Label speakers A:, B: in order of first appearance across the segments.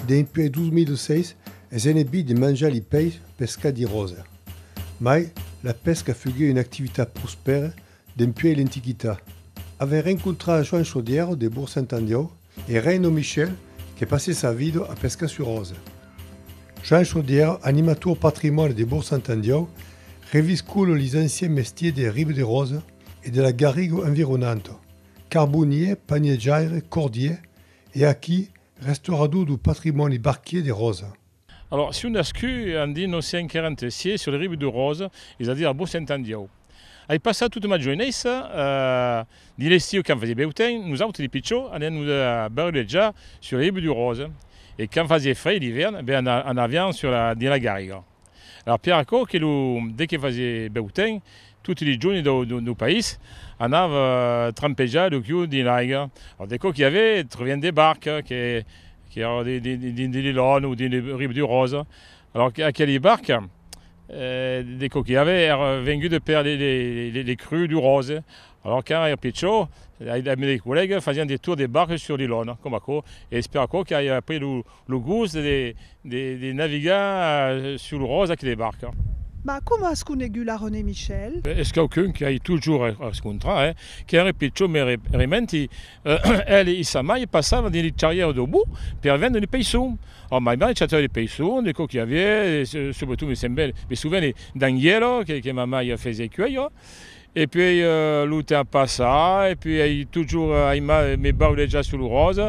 A: Depuis 2006 è inibito di mangiare i pesci pescati rosa. Ma la pesca fut une activité prospère depuis l'Antiquità. Avait rencontré Juan Chaudière de Bourg-Saint-Andiau et Reino Michel qui passait sa vie à pescar sur rose. Jean Chaudière, animateur patrimoine de Bourg-Saint-Andiau, reviscoule les anciens métiers des rives de Rose et de la garrigue environnante, carbonnier, paneggiaire, cordier, et à qui restaurateur du patrimoine barquier des Roses.
B: Alors, si on a scu en 1946 sur les rives de Rose, c'est-à-dire à Bourg-Saint-Andiau. J'ai passé toute ma jeunesse, di l'estiu quand faisait beau temps, nous autres les pitchots, on nous barreleggiare sur les rives du Rose. Et quand faisait frais l'hiver, ben on avions sur la garrigue. Alors Pierre que dès qu'il faisait beau temps, tous les jours dans nos pays, on avait trampéja le cul de la rigue. Alors dès qu'il y avait, tu reviens des barques qui avaient des lones ou des rives du Rose. Alors à quelles barques des qu'il y avait venus de perdre les crues du Rose. Alors quand il y a Pichot, mes collègues faisaient des tours des barques sur l'îlot, comme ça, et espéraient qu'il y ait pris le goût de naviguer sur le Rose avec les barques.
C: Ma come est-ce qu'on est la René Michel?
B: Est-ce quelqu'un qui a toujours rencontré, qui a Pichot, mais rementi, elle et sa mère passaient dans les charrières de bout pour vendre les paysous. Alors ma mère achetait les paysous, des qu'il y avait, surtout mais souvent les d'anguilles que ma mère faisait cueillir. Et puis, l'automne passa, et puis il toujours mes barres déjà sur le rose.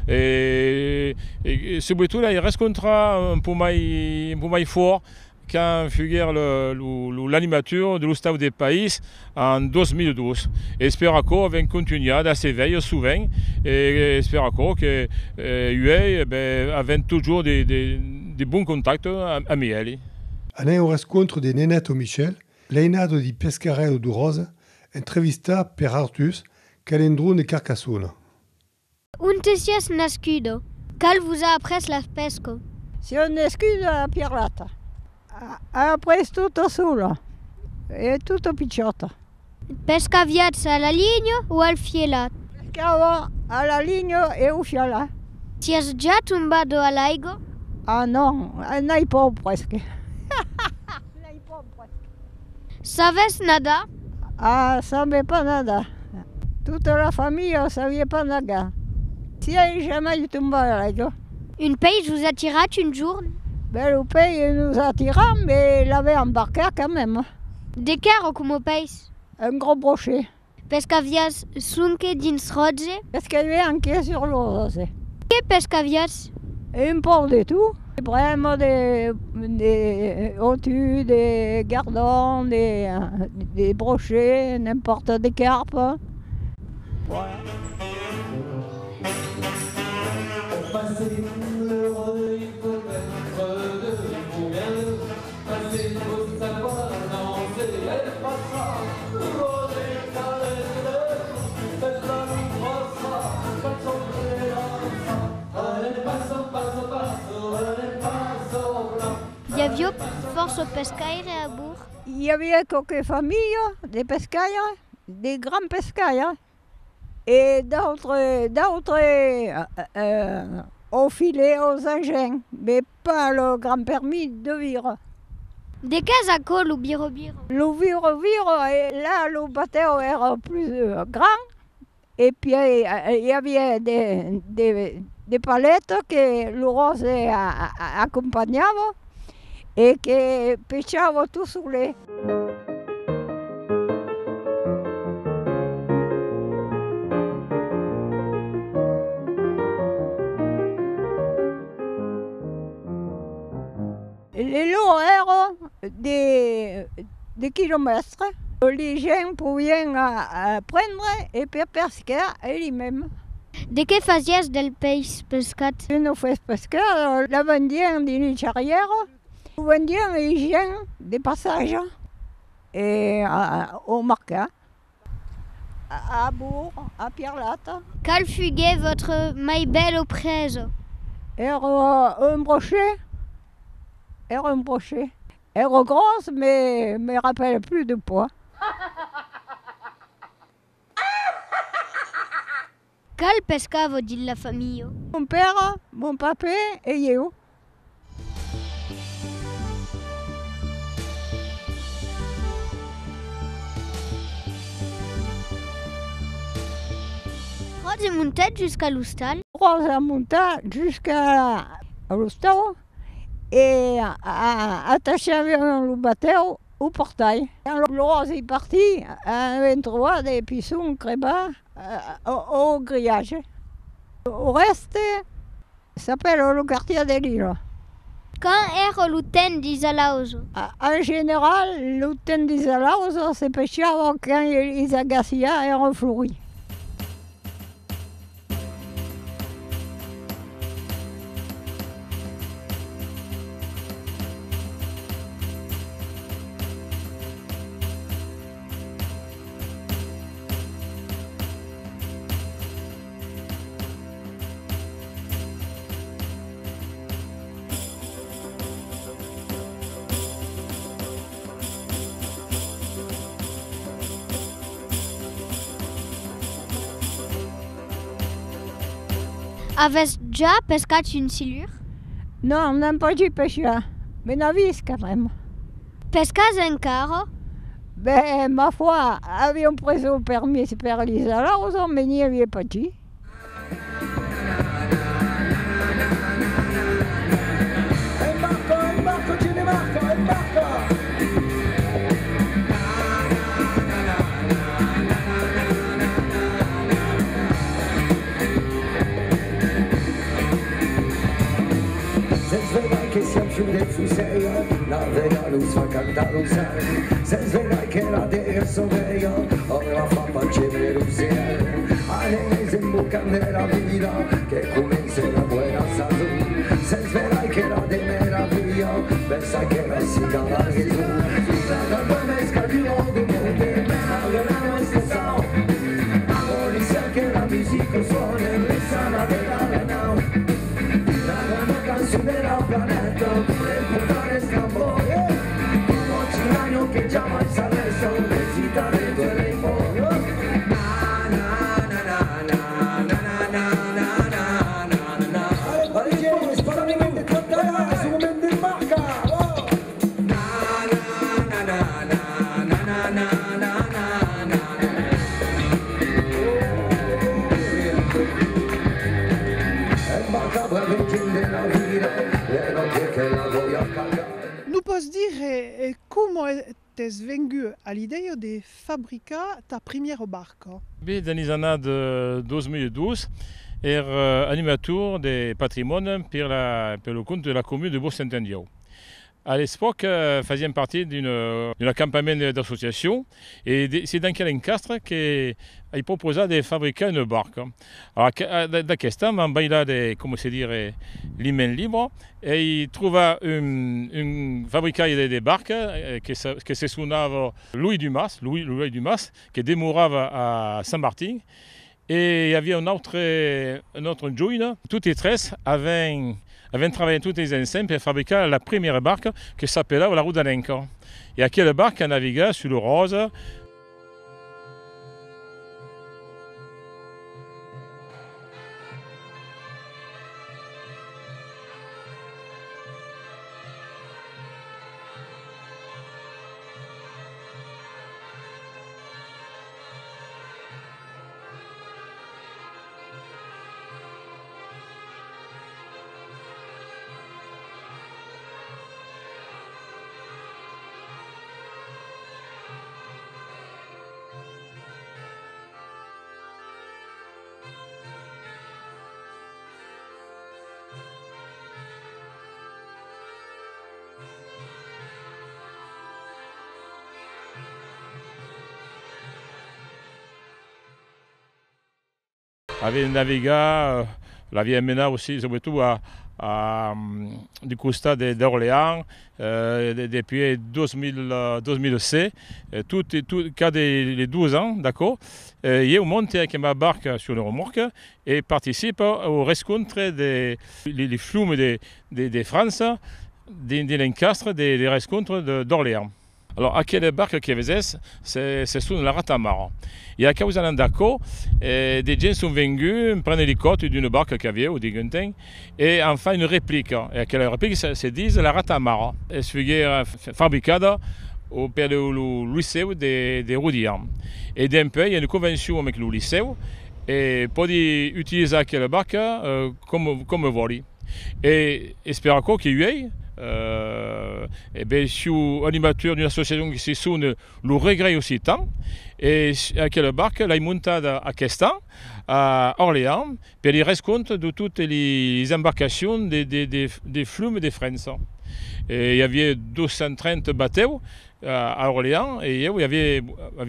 B: Et surtout, là, il rencontra un peu plus fort quand figure l'animateur de l'Ustave des Pays en 2012. Espère qu'on va continuer à s'éveiller souvent, et espère que avait toujours des bons contacts avec elle.
A: On est au rencontre de Nenato Michel, l'einado di Pescarello du Rose, entrevista per Artus, Calendrone de Carcassonne.
D: Unte sies nascudo? Cal vous a appris la pesca?
E: Sono nascudo a Pierlata. Après tutto solo. E tutto picciotto.
D: Pescaviats alla linea o al fielat?
E: Pescavo alla linea e au fielat.
D: Sies già tombato all'aigo?
E: Ah non, n'hai pas presque.
D: Saves nada?
E: Ah, savais pas nada. Toute la famille ne savait pas nada. Si jamais tombé à l'aigo.
D: Une pays vous attira une journée?
E: Ben, le pays nous attira, mais il avait embarqué quand même.
D: De caro como pays?
E: Un gros brochet.
D: Pescavias sunque dins roge?
E: Parce qu'elle est anche sur l'eau.
D: Que pescavias?
E: Un peu de tout. Vraiment des autus, des gardons, des brochets, n'importe des carpes. Voilà.
D: Il y avait force pescaire à Bourg.
E: Il y avait quelques familles, des pescaires, des grands pescaires, et d'autres au filet, aux engins, mais pas le grand permis de vivre.
D: Des cases à col ou biro-biro?
E: Le vire, et là, le bateau era plus grand, et puis il y avait des palettes que le rose accompagnait et que pêchava tout sur les. Les lots erano des kilomètres. Les gens pouvaient prendre et pescar eux-mêmes.
D: De que fazies del peix pescat?
E: Nous faisions pescar, la vendions dans une charrière, nous vendions les gens des passages et au marquet, à Bourg, à Pierlata.
D: Quel fut votre mai belle presse?
E: Era un brochet. Era grosse, mais ne me rappelle plus de poids.
D: Quel pescavo dit la famille?
E: Mon père, mon papa et yo.
D: Rose est montée jusqu'à l'Oustal.
E: Rose a monté jusqu'à l'Oustal et a attaché le bateau au portail. Le Rose est parti à 23 des pissons créba au grillage. Au reste, ça s'appelle le quartier des Lilles.
D: Quand est l'Outen d'Isalauzo?
E: En général, l'Outen d'Isalauzo se pêchava quand les agacias étaient fleuris.
D: Avez déjà pescat une silure?
E: Non, on n'a pas dû pêcher, mais navis quand même.
D: Pescas encara?
E: Ben, ma foi, avions pris le permis per l'Isalauzo, mais n'y avait pas dit.
F: Che siamo più del fuseio, la vera luz fa cantare un sel. Se svegliai che la adesso veio, ora fa facere luce. Adesso in bocca nella vita, che comincia la buona salute. Se svegliai che la de meraviglia, pensa che la si cala Gesù. La donna scaldiò di monte, la nostra sao. La polizia che la musica suona, le sana della nau. Del planeta, el portare scambore, como chilano que llama el sabeso, visita dentro del rainbow. Na na na na na na na na na na na. Oye, para mi mente contra, su mente en marca. Na na na na na na na na na na. El macabra de la vida.
C: Nu poți dire cum te-ai vengu all'idea de fabrica ta primiera barca?
B: Bé, dans les années de 2012, animateur des patrimoines pour le compte de la commune de Bourg-Saint-Andiau. À l'époque, faisions partie d'une campagne d'association et c'est dans Calencastre qu'il proposait de fabriquer une barque. Alors, d'aquesta, on baila comment se dire, les mains libres et il trouva un fabricant de barques que se sounava Louis Dumas, qui demeurava à Saint-Martin. Et il y avait un autre joint, tous les 13 avaient travaillé toutes les ensemble pour fabriquer la première barque qui s'appelait la Rudanenko. Et à quelle barque a navigué sur le Rose. Avait navigué, l'avait mené aussi, surtout du côté d'Orléans, depuis 2006, tout cas des 12 ans, d'accord. Il monte avec ma barque sur le remorque et participe aux rencontres des flumes de France, des Lencastre, des rencontres d'Orléans. Alors, aquelle barque che avesse, c'est sur la Ratamara. Et à cause d'un d'accord, des gens sont venus prendre les côtes d'une barque qu'il y avait, ou des guntins, et enfin une réplique. Et quelle réplique se dit la Ratamara. Elle fut fabriquée au père du lycée de Roudian. Et d'un peu, il y a une convention avec le lycée, et pour utiliser quelle barque comme vol. Et espérons qu'il y ait. Je suis animateur d'une association qui se sonne le regret aussi tant et à quelle barque l'ai montée à Questan à Orléans pour les rendre compte de toutes les embarcations des flux de France. Et il y avait 230 bateaux à Orléans et il y avait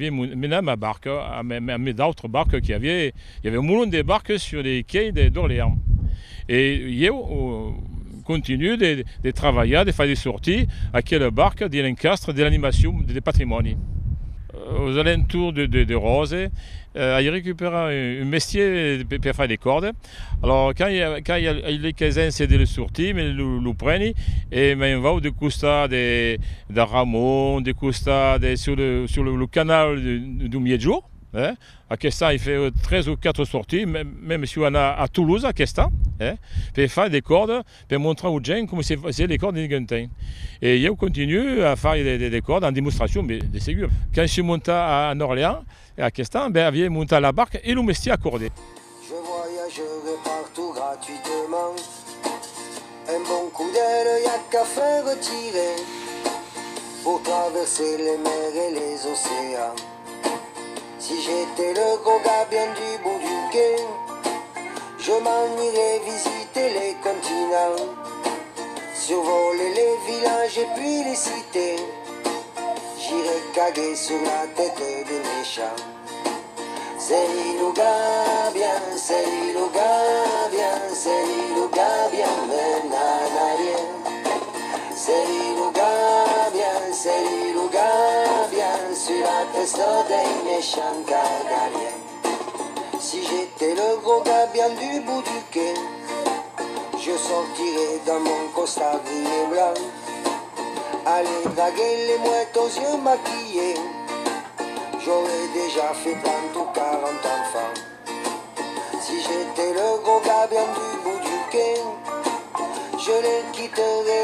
B: maintenant ma barque, mais d'autres barques il y avait un moulin de barques sur les quais d'Orléans. Et continue de travailler, de faire des sorties à quelle barque de l'encastre, de l'animation, des patrimonies. Aux alentours de Rose, il récupère un métier pour faire des cordes. Alors quand il y a les 15 ans, c'est de le sortir, mais le prennent et on va de costa de Ramon, de costa sur le canal du Miedjo. À Questan, il fait 13 ou 4 sorties, même si on a à Toulouse, à Questan, pour faire des cordes, pour montrer aux gens comment c'est les cordes des guntins. Et je continue à faire des cordes en démonstration, mais c'est sûr. Quand je suis monté à Orléans, à Questan, j'avais monté à la barque et le métier accordé.
F: Je voyagerai partout gratuitement. Un bon coup d'aile, y'a qu'à faire retirer pour traverser les mers et les océans. Si j'étais le gros gars bien du bout du quai, je m'en irais visiter les continents, survoler les villages et puis les cités. J'irais caguer sur la tête des méchants. C'est l'île bien, c'est l'île bien, c'est l'île bien, mais nanarien. C'est l'île bien, c'est l'île bien, sur la tête des méchants gargariens. Si j'étais le gros gars bien du bout du quai, je sortirais dans mon costard gris et blanc, aller draguer les mouettes aux yeux maquillés. J'aurais déjà fait 30 ou 40 enfants. Si j'étais le gros gars bien du bout du quai, je les quitterais